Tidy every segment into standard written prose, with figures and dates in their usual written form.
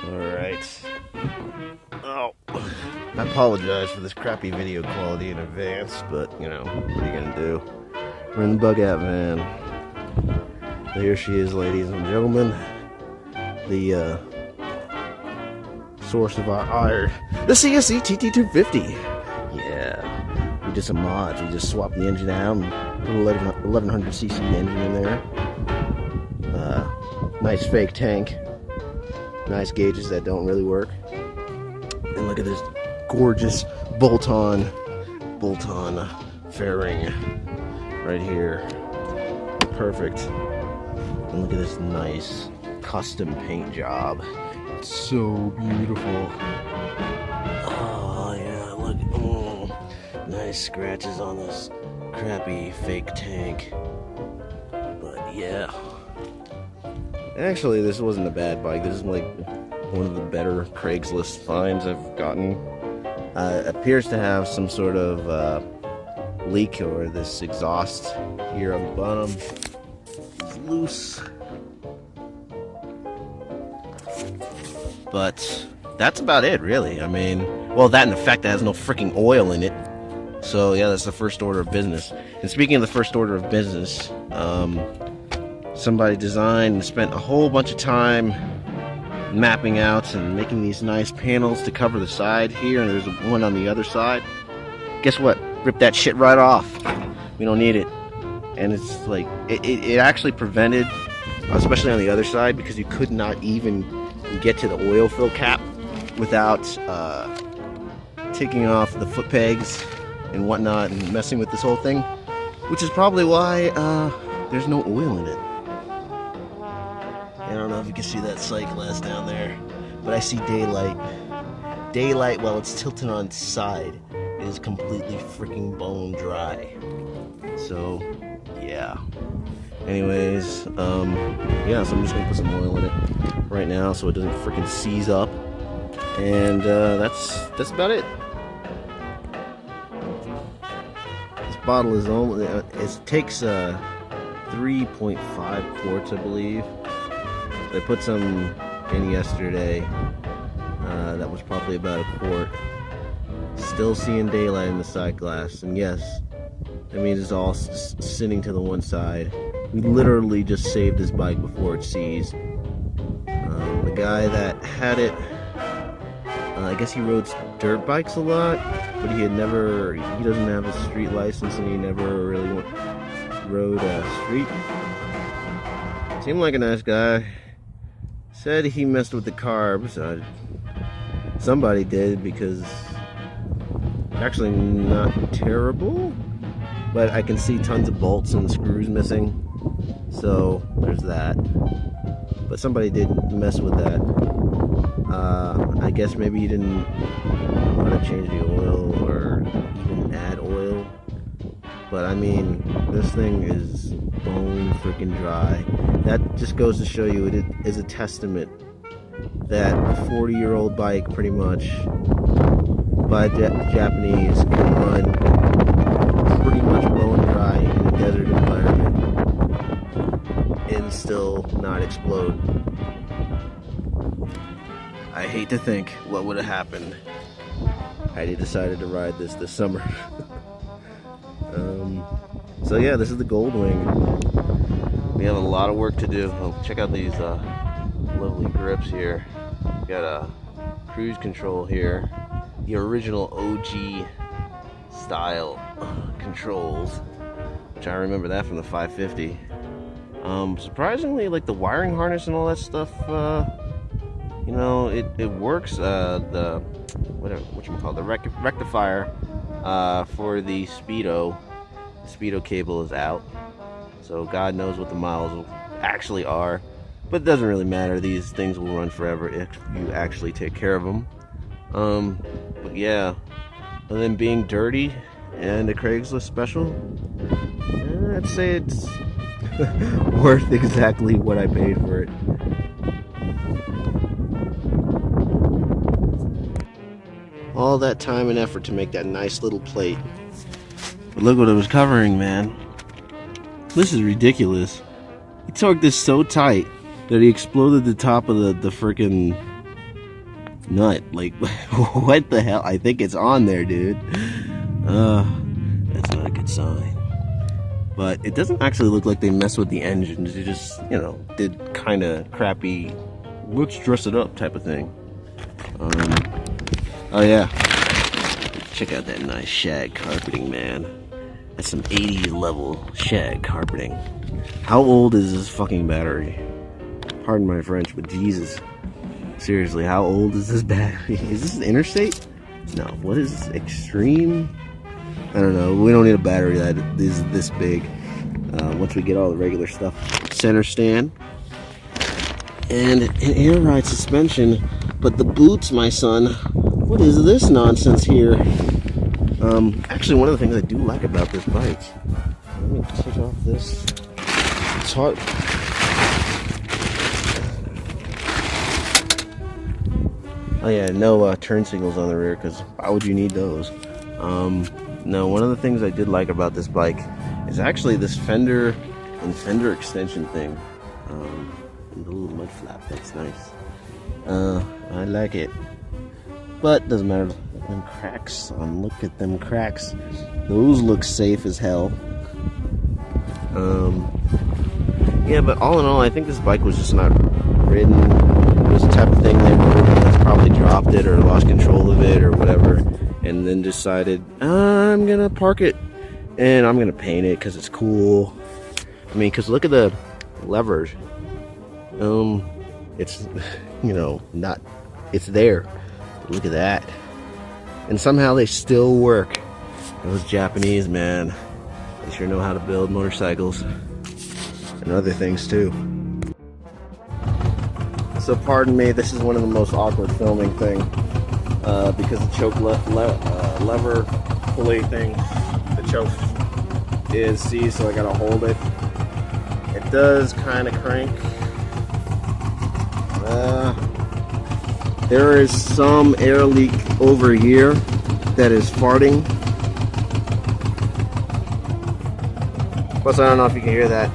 Alright. Oh, I apologize for this crappy video quality in advance, but, you know, what are you gonna do? We're in the bug out van. So here she is, ladies and gentlemen. The, source of our ire. The CSC TT250! Yeah. We did some mods. We just swapped the engine out and put an 1100cc engine in there. Nice fake tank. Nice gauges that don't really work. And look at this gorgeous bolt-on fairing right here. Perfect. And look at this nice custom paint job. It's so beautiful. Oh yeah, look. Nice scratches on this crappy fake tank. But yeah. Actually, this wasn't a bad bike. This is like one of the better Craigslist finds I've gotten. Appears to have some sort of leak, or this exhaust here on the bottom is loose. But that's about it, really. I mean, well, that and the fact that it has no freaking oil in it. So yeah, that's the first order of business. And speaking of the first order of business, somebody designed and spent a whole bunch of time mapping out and making these nice panels to cover the side here, and there's one on the other side. Guess what? Rip that shit right off. We don't need it. And it's like, it actually prevented, especially on the other side, because you could not even get to the oil fill cap without taking off the foot pegs and whatnot and messing with this whole thing, which is probably why there's no oil in it. I don't know if you can see that sight glass down there, but I see daylight. Daylight, while it's tilted on its side, is completely freaking bone dry. So, yeah. Anyways, yeah, so I'm just gonna put some oil in it right now so it doesn't freaking seize up. And that's about it. This bottle is only, it takes 3.5 quarts, I believe. I put some in yesterday. That was probably about a quart. Still seeing daylight in the side glass, and yes, that means it's all sitting to the one side. We literally just saved this bike before it seized. The guy that had it, I guess he rode dirt bikes a lot, but he doesn't have a street license, and he never really rode a street. Seemed like a nice guy. Said he messed with the carbs. Somebody did, because actually not terrible, but I can see tons of bolts and screws missing, so there's that. But somebody did mess with that. I guess maybe he didn't want to change the oil or even add oil, but I mean, this thing is bone freaking dry. That just goes to show you, it is a testament that a 40-year-old bike, pretty much, by Japanese, can run pretty much bone dry in a desert environment and still not explode. I hate to think what would have happened had he decided to ride this summer. So yeah, this is the Goldwing. We have a lot of work to do. Oh, check out these lovely grips here. We got a cruise control here, the original OG style controls, which I remember that from the 550. Surprisingly, like the wiring harness and all that stuff, you know, it works. The rectifier for the Speedo cable is out, so God knows what the miles actually are, but it doesn't really matter. These things will run forever if you actually take care of them. But yeah, and then being dirty and a Craigslist special, I'd say it's worth exactly what I paid for it. All that time and effort to make that nice little plate. But look what it was covering, man. This is ridiculous. He torqued this so tight that he exploded the top of the freaking nut. Like, what the hell? I think it's on there, dude. That's not a good sign. But it doesn't actually look like they messed with the engine. They just, you know, did kind of crappy, let's dress it up type of thing. Oh yeah. Check out that nice shag carpeting, man. That's some 80s level shag carpeting. How old is this fucking battery? Pardon my French, but Jesus. Seriously, how old is this battery? Is this an Interstate? No, what is this? Extreme? I don't know. We don't need a battery that is this big. Once we get all the regular stuff. Center stand. And an air ride suspension. But the boots, my son. What is this nonsense here? Actually, one of the things I do like about this bike. Let me take off this. It's hard. Oh yeah, no turn signals on the rear, because why would you need those? No, one of the things I did like about this bike is actually this fender and fender extension thing. The little mud flap, that's nice. I like it. But doesn't matter. Them cracks. Look at them cracks. Those look safe as hell. Yeah, but all in all, I think this bike was just not ridden. It was the type of thing that's probably dropped it or lost control of it or whatever, and then decided I'm gonna park it and I'm gonna paint it because it's cool. I mean, because look at the levers. It's you know, not, it's there. But look at that, and somehow they still work. Those Japanese, man, they sure know how to build motorcycles and other things too. So pardon me, this is one of the most awkward filming thing because the choke lever pulley thing, the choke is seized, so I gotta hold it. It does kind of crank. There is some air leak over here that is farting. Plus, I don't know if you can hear that.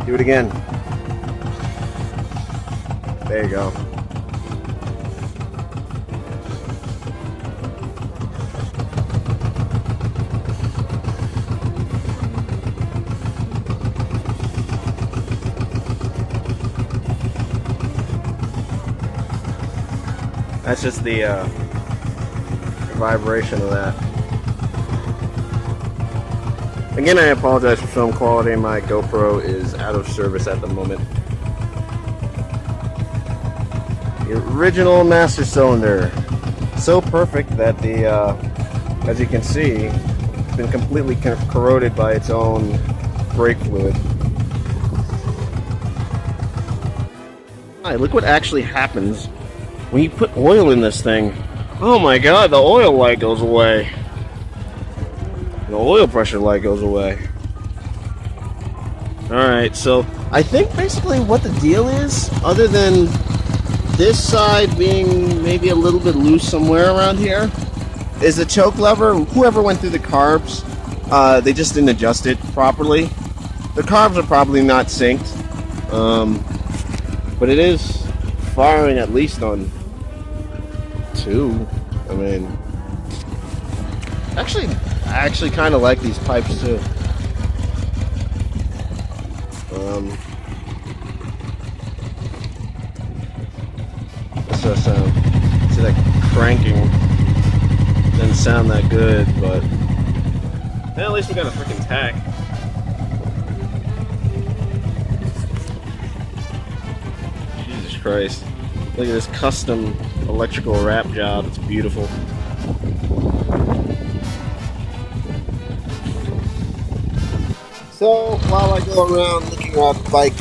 Do it again. There you go. That's just the vibration of that. Again, I apologize for film quality. My GoPro is out of service at the moment. The original master cylinder. So perfect that the, as you can see, it's been completely corroded by its own brake fluid. Alright, look what actually happens when you put oil in this thing. Oh my god, the oil light goes away. The oil pressure light goes away. Alright, so I think basically what the deal is, other than this side being maybe a little bit loose somewhere around here, is the choke lever. Whoever went through the carbs, they just didn't adjust it properly. The carbs are probably not synced, but it is firing at least on 2. I mean, I actually kind of like these pipes too. What's that sound? See, that cranking didn't sound that good, but at least we got a freaking tack. Jesus Christ. Look at this custom electrical wrap job. It's beautiful. So while I go around looking at the bike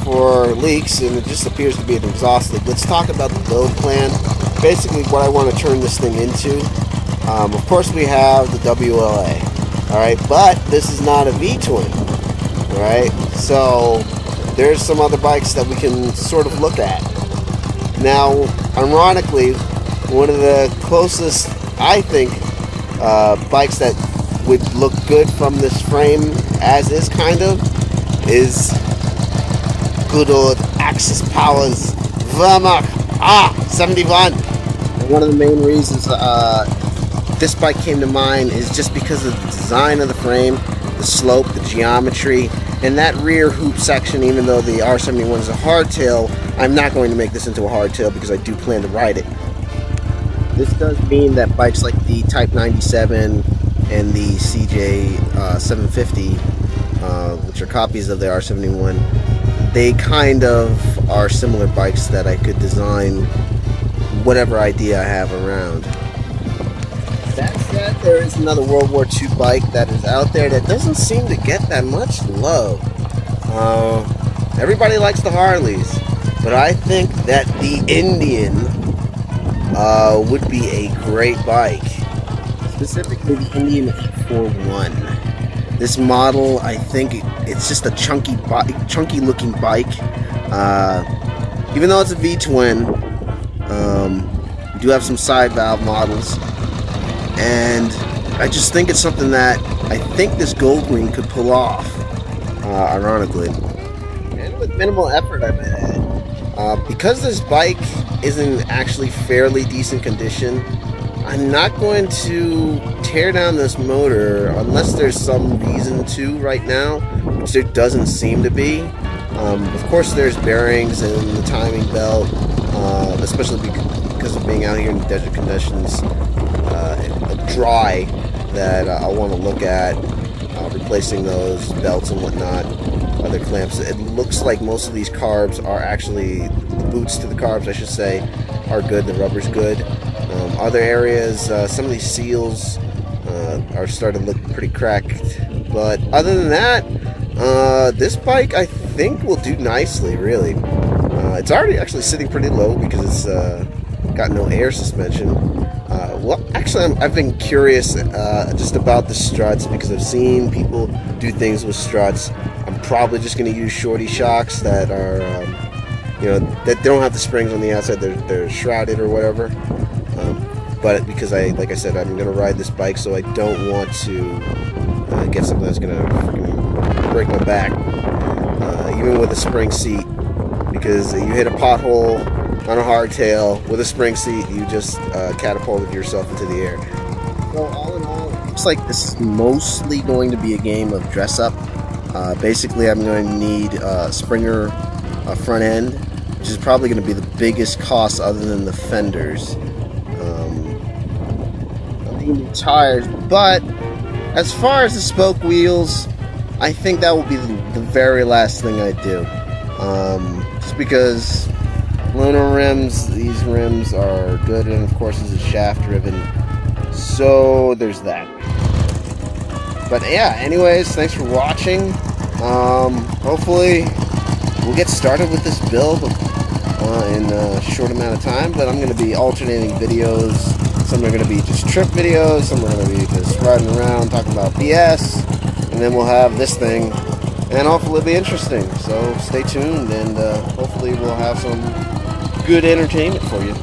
for leaks and it just appears to be an exhaust leak, let's talk about the build plan. Basically what I want to turn this thing into. Of course we have the WLA, alright, but this is not a V-twin, alright, so there's some other bikes that we can sort of look at. Now, ironically, one of the closest, I think, bikes that would look good from this frame, as is kind of, is good old Axis Power's Wehrmacht 71. And one of the main reasons this bike came to mind is just because of the design of the frame, the slope, the geometry, and that rear hoop section. Even though the R71 is a hardtail, I'm not going to make this into a hardtail because I do plan to ride it. This does mean that bikes like the Type 97 and the CJ 750, which are copies of the R71, they kind of are similar bikes that I could design whatever idea I have around. That said, there is another World War II bike that is out there that doesn't seem to get that much love. Everybody likes the Harleys, but I think that the Indian would be a great bike. Specifically the Indian 841. This model, I think it's just a chunky looking bike. Even though it's a V-twin, we do have some side valve models. And I just think it's something that I think this Goldwing could pull off, ironically. And with minimal effort, I might add. Because this bike is in actually fairly decent condition, I'm not going to tear down this motor unless there's some reason to right now, which there doesn't seem to be. Of course, there's bearings and the timing belt, especially because of being out here in desert conditions. Dry, that I want to look at replacing those belts and whatnot, other clamps. It looks like most of these carbs are actually, the boots to the carbs I should say, are good. The rubber's good. Other areas, some of these seals are starting to look pretty cracked, but other than that, this bike I think will do nicely, really. It's already actually sitting pretty low because it's got no air suspension. Well, actually, I've been curious just about the struts because I've seen people do things with struts. I'm probably just going to use shorty shocks that are, that they don't have the springs on the outside. They're shrouded or whatever. But because like I said, I'm going to ride this bike, so I don't want to get something that's going to freaking break my back, even with a spring seat, because you hit a pothole on a hardtail with a spring seat, you just catapulted yourself into the air. So all in all, it looks like this is mostly going to be a game of dress up. Basically, I'm going to need a Springer front end, which is probably going to be the biggest cost other than the fenders. I'll need new tires, but as far as the spoke wheels, I think that will be the very last thing I do. Just because Luna rims, these rims are good, and of course this is shaft driven, so there's that. But yeah, anyways, thanks for watching. Hopefully we'll get started with this build in a short amount of time, but I'm going to be alternating videos. Some are going to be just trip videos, some are going to be just riding around talking about BS, and then we'll have this thing, and hopefully it'll be interesting. So stay tuned, and hopefully we'll have some good entertainment for you.